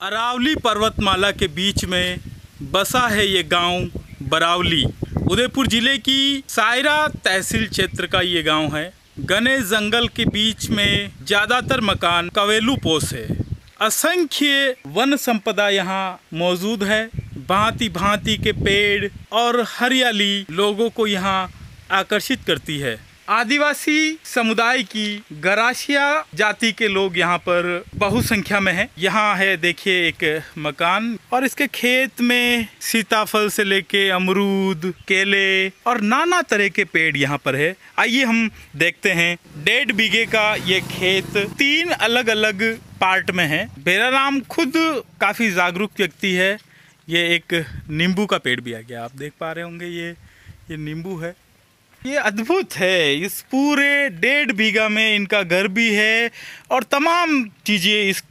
अरावली पर्वतमाला के बीच में बसा है ये गांव बरावली। उदयपुर जिले की सायरा तहसील क्षेत्र का ये गांव है। घने जंगल के बीच में ज़्यादातर मकान कवेलू पोष है। असंख्य वन संपदा यहाँ मौजूद है। भांति भांति के पेड़ और हरियाली लोगों को यहाँ आकर्षित करती है। आदिवासी समुदाय की गरासिया जाति के लोग यहाँ पर बहुसंख्या में हैं। यहाँ है देखिए एक मकान और इसके खेत में सीताफल से लेके अमरूद, केले और नाना तरह के पेड़ यहाँ पर है। आइए हम देखते हैं। 1.5 बीघे का ये खेत 3 अलग अलग पार्ट में है। बेराराम खुद काफ़ी जागरूक व्यक्ति है। ये एक नींबू का पेड़ भी आ गया, आप देख पा रहे होंगे। ये नींबू है। ये अद्भुत है। इस पूरे 1.5 बीघा में इनका घर भी है और तमाम चीज़ें इस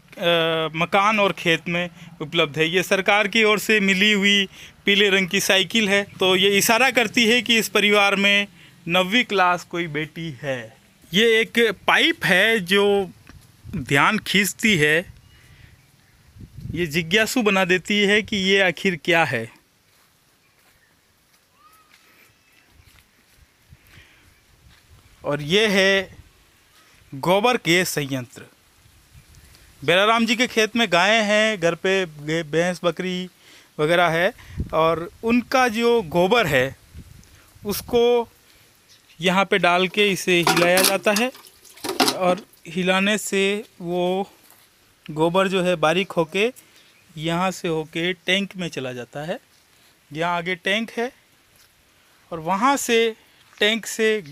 मकान और खेत में उपलब्ध है। ये सरकार की ओर से मिली हुई पीले रंग की साइकिल है। तो ये इशारा करती है कि इस परिवार में 9वीं क्लास कोई बेटी है। ये एक पाइप है जो ध्यान खींचती है। ये जिज्ञासु बना देती है कि ये आखिर क्या है। और ये है गोबर गैस संयंत्र। बेराराम जी के खेत में गायें हैं, घर पे भैंस बकरी वगैरह है और उनका जो गोबर है उसको यहाँ पे डाल के इसे हिलाया जाता है और हिलाने से वो गोबर जो है बारीक होके यहाँ से होके टैंक में चला जाता है। यहाँ आगे टैंक है और वहाँ से टैंक से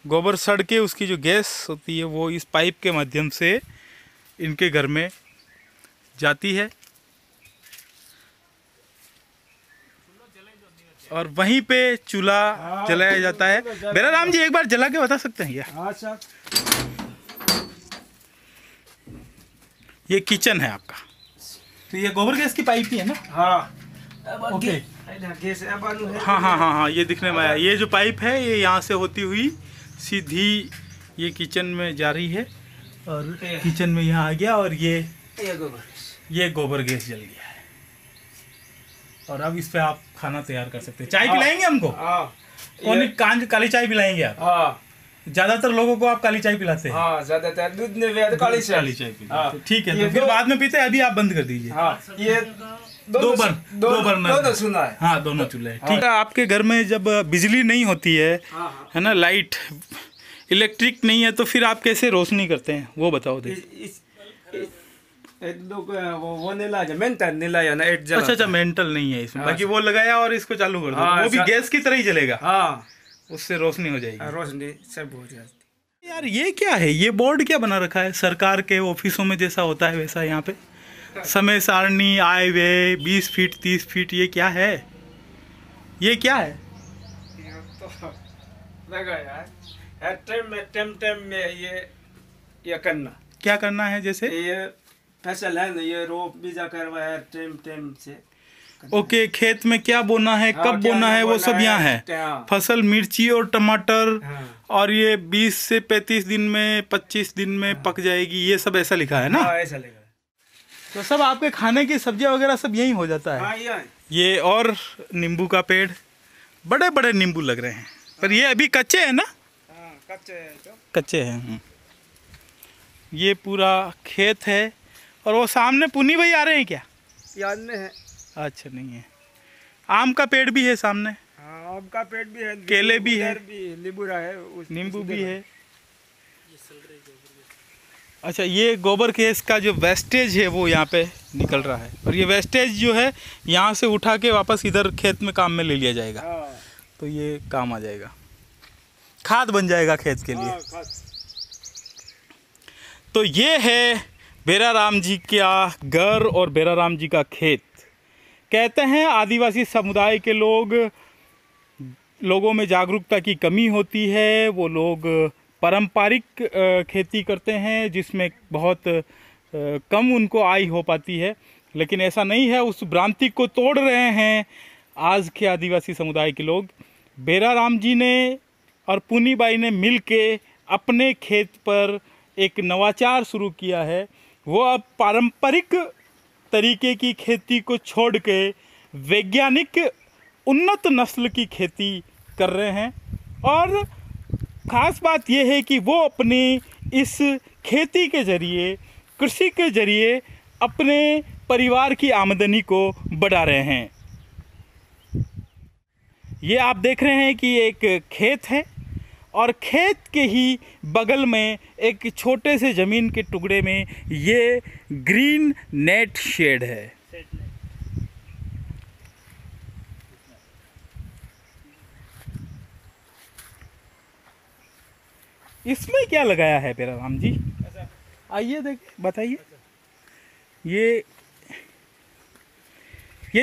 गोबर सड़ के उसकी जो गैस होती है वो इस पाइप के माध्यम से इनके घर में जाती है और वहीं पे चूल्हा जलाया जाता है। बेराराम जी एक बार जला के बता सकते हैं क्या? ये किचन है आपका। तो ये गोबर गैस की पाइप ही है ना? हाँ ओके। हाँ, ये दिखने में आया। ये जो पाइप है ये यहाँ से होती हुई सीधी ये किचन में जा रही है और किचन में यहाँ आ गया और ये गोबर गैस जल गया है और अब इस पे आप खाना तैयार कर सकते हैं। चाय पिलाएंगे हमको? कौन काली चाय पिलाएंगे आप? ज्यादातर लोगों को आप काली चाय पिलाते हैं? ज्यादातर दूध में काली चाय पिलाते। ठीक है, तो फिर बाद में पीते हैं। अभी आप बंद कर दीजिए। ये दो बर्नर सुना है। हाँ, दोनों चूल्हे। ठीक है। आपके घर में जब बिजली नहीं होती है ना, लाइट इलेक्ट्रिक नहीं है, तो फिर आप कैसे रोशनी करते हैं वो बताओ। अच्छा, मेंटल नहीं है इसमें। बाकी वो लगाया और इसको चालू कर दो, वो भी गैस की तरह ही जलेगा। उससे रोशनी हो जाएगी। रोशनी सब हो जाती है। यार ये क्या है? ये बोर्ड क्या बना रखा है? सरकार के ऑफिसों में जैसा होता है वैसा यहाँ पे समय सारणी, आय व्यय 20 फीट 30 फीट। ये क्या है? ये क्या है? तो लगा यार टाइम में ये करना। क्या करना है? जैसे ये फसल है ना, ये रोप बीजा करवाया टाइम से। ओके, खेत में क्या बोना है, कब बोना है, वो सब यहाँ है। फसल मिर्ची और टमाटर और ये 20 से 35 दिन में 25 दिन में पक जाएगी। ये सब ऐसा लिखा है ना? ऐसा लिखा है। तो सब आपके खाने की सब्जियां वगैरह सब यही हो जाता है। ये और नींबू का पेड़, बड़े बड़े नींबू लग रहे हैं, पर ये अभी कच्चे हैं ना? कच्चे हैं। ये पूरा खेत है और वो सामने पुनी भाई आ रहे हैं क्या? याद नहीं है। अच्छा, नहीं है। आम का पेड़ भी है सामने। आम का पेड़ भी है, केले भी है, नींबू भी है। अच्छा, ये गोबर गैस का जो वेस्टेज है वो यहाँ पे निकल रहा है और ये वेस्टेज जो है यहाँ से उठा के वापस इधर खेत में काम में ले लिया जाएगा। तो ये काम आ जाएगा, खाद बन जाएगा खेत के लिए। तो ये है बेराराम जी का घर और बेराराम जी का खेत। कहते हैं आदिवासी समुदाय के लोगों में जागरूकता की कमी होती है। वो लोग पारंपरिक खेती करते हैं जिसमें बहुत कम उनको आय हो पाती है, लेकिन ऐसा नहीं है। उस भ्रांति को तोड़ रहे हैं आज के आदिवासी समुदाय के लोग। बेराराम जी ने और पुनी बाई ने मिल के अपने खेत पर एक नवाचार शुरू किया है। वो अब पारंपरिक तरीके की खेती को छोड़ के वैज्ञानिक उन्नत नस्ल की खेती कर रहे हैं। और ख़ास बात यह है कि वो अपनी इस खेती के ज़रिए, कृषि के ज़रिए अपने परिवार की आमदनी को बढ़ा रहे हैं। ये आप देख रहे हैं कि एक खेत है और खेत के ही बगल में एक छोटे से ज़मीन के टुकड़े में ये ग्रीन नेट शेड है। इसमें क्या लगाया है मेरा राम जी? आइए देखिए, बताइए। ये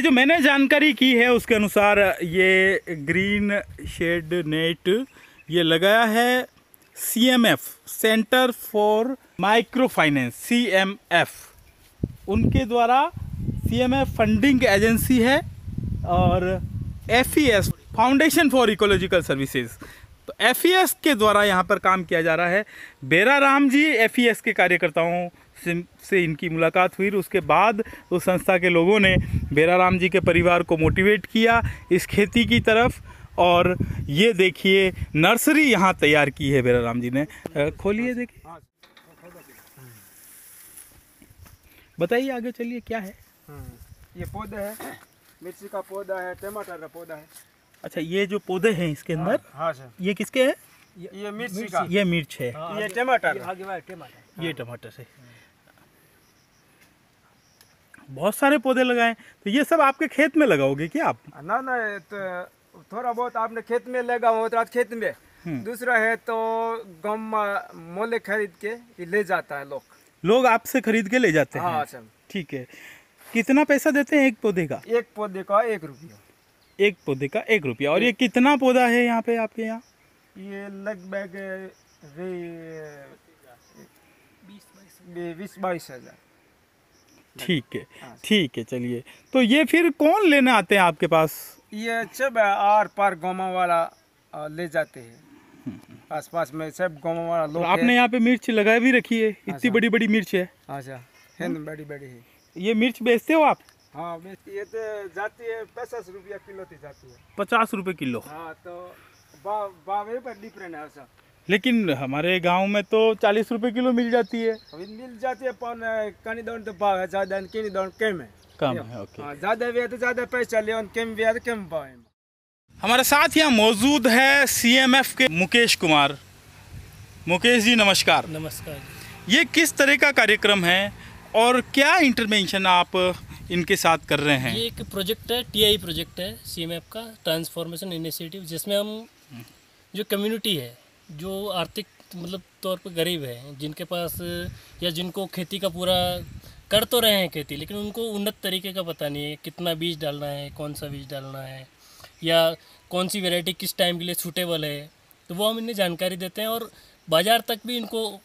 जो मैंने जानकारी की है उसके अनुसार ये ग्रीन शेड नेट ये लगाया है CMF, centre for micro finance, CMF, उनके द्वारा। CMF फंडिंग एजेंसी है और FES, foundation for ecological services, तो FES के द्वारा यहाँ पर काम किया जा रहा है। बेरा राम जी FES के कार्यकर्ताओं से इनकी मुलाकात हुई। उसके बाद उस संस्था के लोगों ने बेरा राम जी के परिवार को मोटिवेट किया इस खेती की तरफ। और ये देखिए नर्सरी यहाँ तैयार की है बेरा राम जी ने। खोलिए, देखिए, बताइए आगे चलिए क्या है। ये पौधा है, मिर्ची का पौधा है, टमाटर का पौधा है। अच्छा, ये जो पौधे हैं इसके अंदर, हाँ सर, ये किसके हैं? ये मिर्ची का, ये मिर्च है, ये टमाटर, ये टमाटर है। बहुत सारे पौधे लगाए, तो ये सब आपके खेत में लगाओगे क्या आप? ना तो थोड़ा बहुत आपने खेत में लगा हो तो खेत में, दूसरा है तो गाँव में मोले खरीद के ले जाता है लोग आपसे खरीद के ले जाते हैं। हाँ सर, ठीक है। कितना पैसा देते हैं एक पौधे का? एक पौधे का 1 रुपया। एक पौधे का 1 रुपया। और ये कितना पौधा है यहाँ पे आपके यहाँ? ये लगभग 20-22 हज़ार। ठीक है, ठीक है, चलिए। तो ये फिर कौन लेने आते हैं आपके पास? ये सब आर पार गाँव वाला ले जाते हैं, आसपास में सब गाँव वाला लोग। आपने यहाँ पे मिर्च लगाई भी रखी है, इतनी बड़ी बड़ी मिर्च है। अच्छा है, बड़ी बड़ी है। ये मिर्च बेचते हो आप? हाँ, ये तो जाती है 50 रुपया किलो थी जाती है। 50 रुपये किलो? हाँ, तो बावे पर डिफरेंट है सर। लेकिन हमारे गांव में तो 40 रुपये किलो मिल जाती है। अभी मिल जाती है, पर कहीं दौड़ तो भाव है ज़्यादा, कहीं दौड़ कम है। कम है, ओके। हाँ, ज़्यादा भी है तो ज़्यादा पैसा ले, और कम भी है तो कम भाव है। हमारे साथ यहाँ मौजूद है CMF के मुकेश कुमार। मुकेश जी नमस्कार। नमस्कार। ये किस तरह का कार्यक्रम है और क्या इंटरवेंशन आप इनके साथ कर रहे हैं? ये एक प्रोजेक्ट है, TI प्रोजेक्ट है CMF का, ट्रांसफॉर्मेशन इनिशिएटिव, जिसमें हम जो कम्युनिटी है, जो आर्थिक मतलब तौर पर गरीब है, जिनके पास या जिनको खेती का पूरा कर तो रहे हैं खेती, लेकिन उनको उन्नत तरीके का पता नहीं है, कितना बीज डालना है, कौन सा बीज डालना है, या कौन सी वैरायटी किस टाइम के लिए सूटेबल है, तो वो हम इन्हें जानकारी देते हैं और बाज़ार तक भी इनको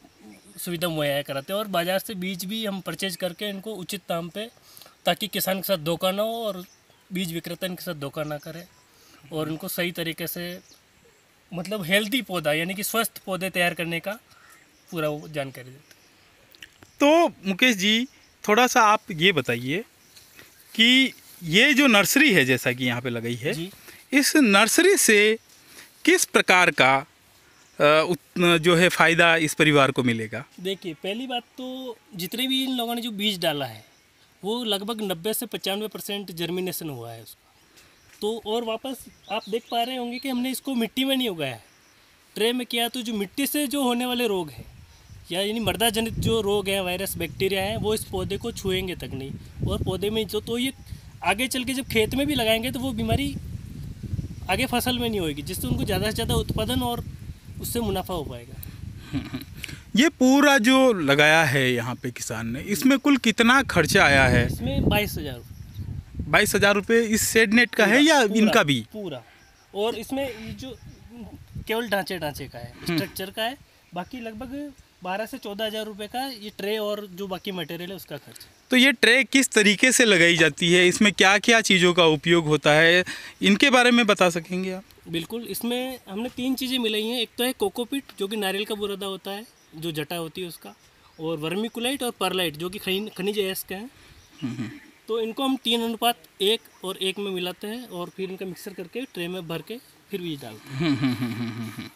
सुविधा मुहैया कराते हैं। और बाज़ार से बीज भी हम परचेज करके इनको उचित दाम पे, ताकि किसान के साथ धोखा ना हो और बीज विक्रेता इनके साथ धोखा ना करे, और उनको सही तरीके से मतलब हेल्दी पौधा यानी कि स्वस्थ पौधे तैयार करने का पूरा वो जानकारी देते हैं। तो मुकेश जी थोड़ा सा आप ये बताइए कि ये जो नर्सरी है जैसा कि यहाँ पे लगाई है, इस नर्सरी से किस प्रकार का जो है फ़ायदा इस परिवार को मिलेगा? देखिए, पहली बात तो जितने भी इन लोगों ने जो बीज डाला है वो लगभग 90 से 95% जर्मिनेशन हुआ है उसका। तो और वापस आप देख पा रहे होंगे कि हमने इसको मिट्टी में नहीं उगाया है, ट्रे में किया। तो जो मिट्टी से जो होने वाले रोग हैं या यानी मृदा जनित जो रोग है, वायरस बैक्टीरिया है, वो इस पौधे को छुएंगे तक नहीं, और पौधे में जो तो ये आगे चल के जब खेत में भी लगाएंगे तो वो बीमारी आगे फसल में नहीं होगी, जिससे उनको ज़्यादा से ज़्यादा उत्पादन और उससे मुनाफा हो पाएगा। ये पूरा जो लगाया है यहाँ पे किसान ने, इसमें कुल कितना खर्चा आया है? इसमें 22,000 22,000 रुपये इस शेड नेट का है या इनका भी? पूरा। और इसमें ये जो केवल ढांचे का है, स्ट्रक्चर का है, बाकी लगभग 12 से 14,000 रुपये का ये ट्रे और जो बाकी मटेरियल है उसका खर्च। तो ये ट्रे किस तरीके से लगाई जाती है, इसमें क्या क्या चीज़ों का उपयोग होता है, इनके बारे में बता सकेंगे आप? बिल्कुल, इसमें हमने 3 चीज़ें मिलाई हैं। एक तो है कोकोपीट, जो कि नारियल का बुरादा होता है, जो जटा होती है उसका, और वर्मीकुलाइट और परलाइट, जो कि खनिज अयस्क हैं, तो इनको हम 3:1 और 1 में मिलाते हैं और फिर इनका मिक्सर करके ट्रे में भर के फिर बीज डालते हैं।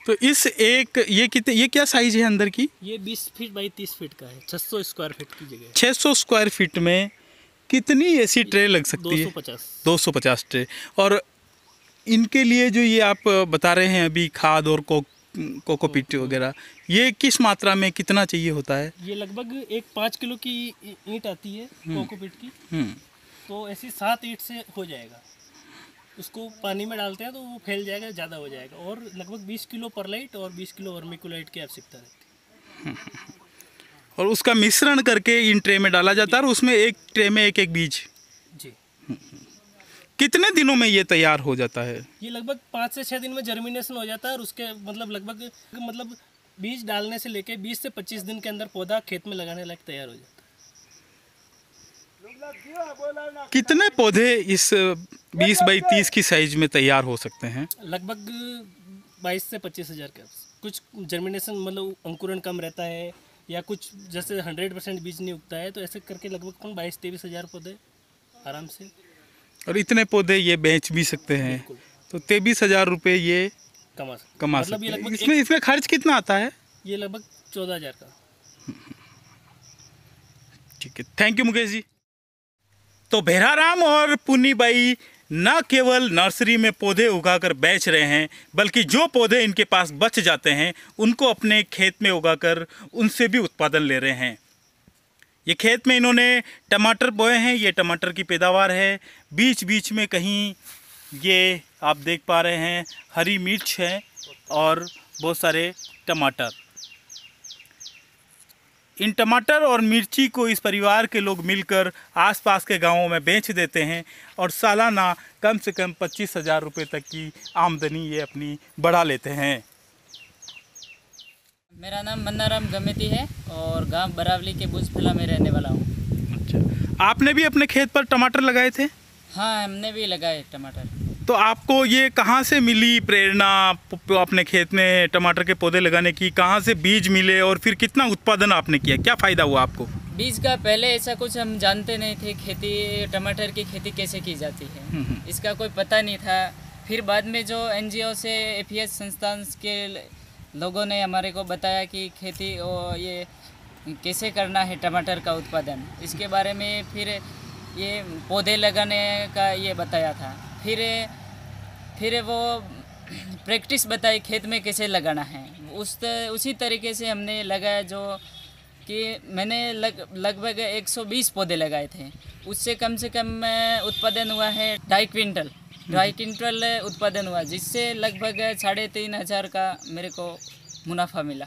तो इस एक ये क्या साइज है अंदर की? ये 20 फीट बाई 30 फीट का है, 600 स्क्वायर फीट की जगह है। 600 स्क्वायर फीट में कितनी ऐसी ट्रे लग सकती है? 250 ट्रे। और इनके लिए जो ये आप बता रहे हैं अभी खाद और कोकोपीट वगैरह, ये किस मात्रा में कितना चाहिए होता है? ये लगभग एक 5 किलो की ईंट आती है कोकोपीट की, तो ऐसी 7 ईंट से हो जाएगा। उसको पानी में डालते हैं तो वो फैल जाएगा, ज़्यादा हो जाएगा। और लगभग 20 किलो परलाइट और 20 किलो वर्मिकुलाइट की आवश्यकता रहती है। और उसका मिश्रण करके इन ट्रे में डाला जाता है और उसमें एक ट्रे में एक बीज। जी। कितने दिनों में ये तैयार हो जाता है? ये लगभग 5 से 6 दिन में जर्मिनेशन हो जाता है और उसके लगभग बीज डालने से लेके 20 से 25 दिन के अंदर पौधा खेत में लगाने लायक तैयार हो जाता है। कितने पौधे इस 20 बाई 30 की साइज में तैयार हो सकते हैं? लगभग 22 से 25 हज़ार के। कुछ जर्मिनेशन मतलब अंकुरण कम रहता है, या कुछ जैसे 100% बीज नहीं उगता है, तो ऐसे करके लगभग 22-23 हज़ार पौधे आराम से। और इतने पौधे ये बेच भी सकते हैं, तो 23,000 रुपये ये कमा सकते हैं। इसमें खर्च कितना आता है? ये लगभग 14,000 का। ठीक है, थैंक यू मुकेश जी। तो भेराराम और पुन्नीबाई न केवल नर्सरी में पौधे उगाकर बेच रहे हैं, बल्कि जो पौधे इनके पास बच जाते हैं उनको अपने खेत में उगाकर उनसे भी उत्पादन ले रहे हैं। ये खेत में इन्होंने टमाटर बोए हैं, ये टमाटर की पैदावार है। बीच बीच में कहीं ये आप देख पा रहे हैं हरी मिर्च है और बहुत सारे टमाटर। इन टमाटर और मिर्ची को इस परिवार के लोग मिलकर आसपास के गांवों में बेच देते हैं और सालाना कम से कम 25,000 रुपये तक की आमदनी ये अपनी बढ़ा लेते हैं। मेरा नाम मन्नाराम गमेती है और गांव बरावली के बुजफला में रहने वाला हूँ। अच्छा, आपने भी अपने खेत पर टमाटर लगाए थे? हाँ, हमने भी लगाए टमाटर। तो आपको ये कहाँ से मिली प्रेरणा अपने खेत में टमाटर के पौधे लगाने की? कहाँ से बीज मिले और फिर कितना उत्पादन आपने किया? क्या फ़ायदा हुआ आपको? बीज का पहले ऐसा कुछ हम जानते नहीं थे, खेती टमाटर की खेती कैसे की जाती है इसका कोई पता नहीं था। फिर बाद में जो NGO से APS संस्थान के लोगों ने हमारे को बताया कि खेती और ये कैसे करना है टमाटर का उत्पादन, इसके बारे में फिर ये पौधे लगाने का ये बताया था। फिर वो प्रैक्टिस बताई खेत में कैसे लगाना है, उसी तरीके से हमने लगाया। जो कि मैंने लगभग 120 पौधे लगाए थे, उससे कम से कम उत्पादन हुआ है 2.5 क्विंटल उत्पादन हुआ, जिससे लगभग 3,500 का मेरे को मुनाफा मिला।